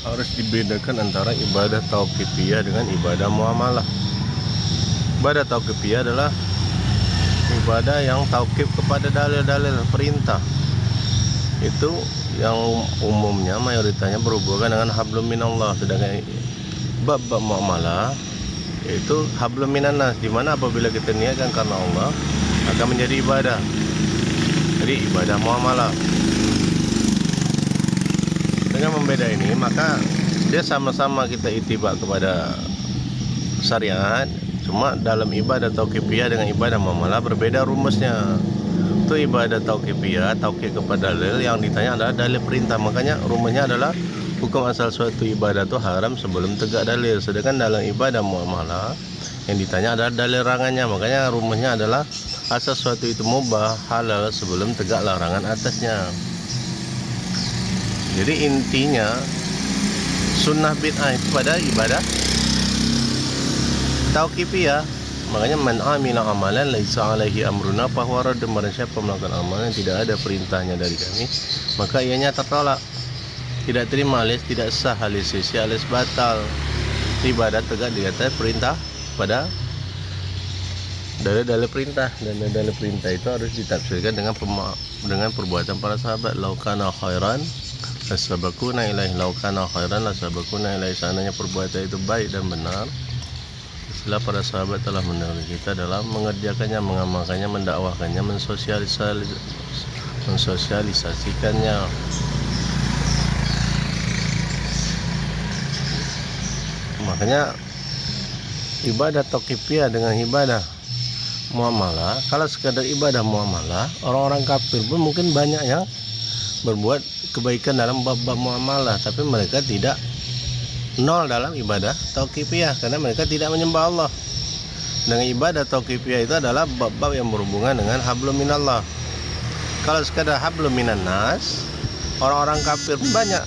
harus dibedakan antara ibadah tauqifiyah dengan ibadah muamalah. Ibadah tauqifiyah adalah ibadah yang tauqif kepada dalil-dalil perintah. Itu yang umumnya mayoritasnya berhubungan dengan hablum minallah. Sedangkan bab-bab muamalah yaitu hablum minannas, di mana apabila kita niatkan karena Allah akan menjadi ibadah. Jadi ibadah muamalah. Dengan membeda ini maka dia sama-sama kita itibak kepada syariat, cuma dalam ibadah tauqifiyah dengan ibadah muamalah berbeda rumusnya. Itu ibadah tauqifiyah, tauqif kepada dalil, yang ditanya adalah dalil perintah. Makanya rumusnya adalah hukum asal suatu ibadah itu haram sebelum tegak dalil. Sedangkan dalam ibadah muamalah yang ditanya adalah dalil larangannya. Makanya rumusnya adalah asal suatu itu mubah, halal sebelum tegak larangan atasnya. Jadi intinya sunnah bid'ah itu pada ibadah tauqifiyah. Makanya man amila amalan laisa alaihi amruna fahuwa radd. Barang siapa melakukan amalan yang tidak ada perintahnya dari kami, maka ianya tertolak, tidak terima, alias tidak sah, alias sia-sia, alias batal. Ibadah tegak di atas perintah pada dalil-dalil perintah, dan dalil perintah itu harus ditafsirkan dengan perbuatan para sahabat. Laukana khairan lasabakuna ilaih, laukana khairan lasabakuna ilaih. Seandainya perbuatan itu baik dan benar, istilah para sahabat telah mendahului kita dalam mengerjakannya, mengamalkannya, mendakwahkannya, mensosialisasikannya. Makanya ibadah tauqifiyah dengan ibadah muamalah, kalau sekadar ibadah muamalah, orang-orang kafir pun mungkin banyak yang berbuat kebaikan dalam bab-bab muamalah, tapi mereka tidak nol dalam ibadah tauqifiyah karena mereka tidak menyembah Allah. Dengan ibadah tauqifiyah itu adalah bab-bab yang berhubungan dengan hablum minallah. Kalau sekadar hablum minannas, orang-orang kafir banyak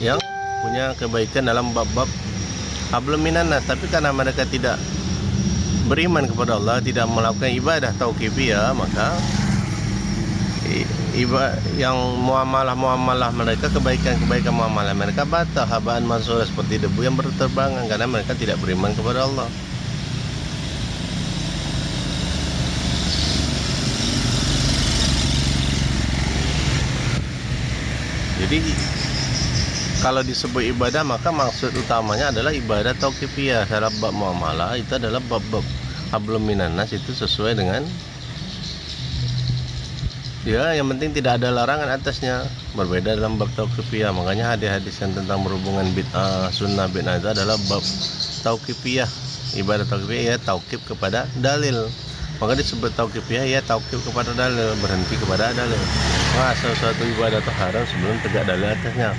yang punya kebaikan dalam bab-bab hablum minannas, tapi karena mereka tidak beriman kepada Allah, tidak melakukan ibadah tauqifiyah, maka yang muamalah mereka, kebaikan muamalah mereka batal, habaan mansura, seperti debu yang berterbangan, karena mereka tidak beriman kepada Allah. Jadi kalau disebut ibadah, maka maksud utamanya adalah ibadah tauqifiyah. Dalam bab muamalah itu adalah bab-bab hablum minannas, itu sesuai dengan ya, yang penting tidak ada larangan atasnya. Berbeda dalam bab tauqifiyah. Makanya hadis-hadis yang tentang berhubungan bid'ah, sunnah bid'ah itu adalah bab tauqifiyah. Ibadah tauqifiyah ya tauqif kepada dalil. Maka disebut tauqifiyah ya tauqif kepada dalil, berhenti kepada dalil. Maka asal suatu ibadah itu haram sebelum tegak dalil atasnya.